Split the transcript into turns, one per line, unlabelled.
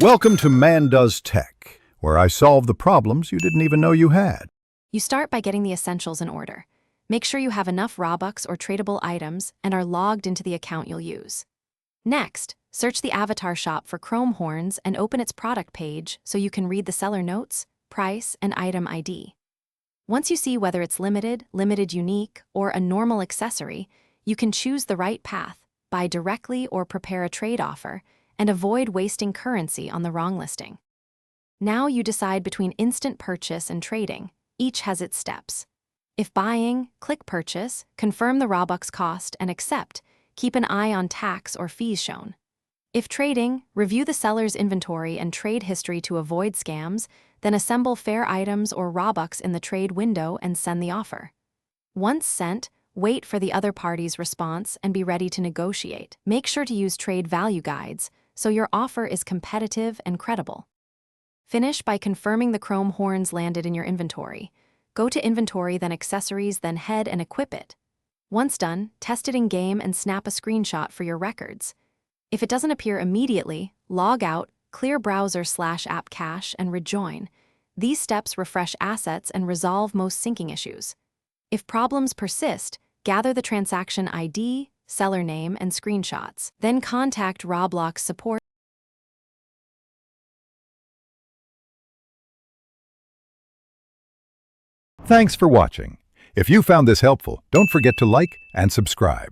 Welcome to Man Does Tech, where I solve the problems you didn't even know you had.
You start by getting the essentials in order. Make sure you have enough Robux or tradable items and are logged into the account you'll use. Next, search the avatar shop for Chrome horns and open its product page so you can read the seller notes, price, and item ID. Once you see whether it's limited, limited unique, or a normal accessory, you can choose the right path, buy directly or prepare a trade offer, and avoid wasting currency on the wrong listing. Now you decide between instant purchase and trading. Each has its steps. If buying, click Purchase, confirm the Robux cost, and accept. Keep an eye on tax or fees shown. If trading, review the seller's inventory and trade history to avoid scams, then assemble fair items or Robux in the trade window and send the offer. Once sent, wait for the other party's response and be ready to negotiate. Make sure to use trade value guides so your offer is competitive and credible. Finish by confirming the Chrome horns landed in your inventory. Go to Inventory, then Accessories, then Head and equip it. Once done, test it in-game and snap a screenshot for your records. If it doesn't appear immediately, log out, clear browser/app cache, and rejoin. These steps refresh assets and resolve most syncing issues. If problems persist, gather the transaction ID, seller name, and screenshots. Then contact Roblox support.
Thanks for watching. If you found this helpful, don't forget to like and subscribe.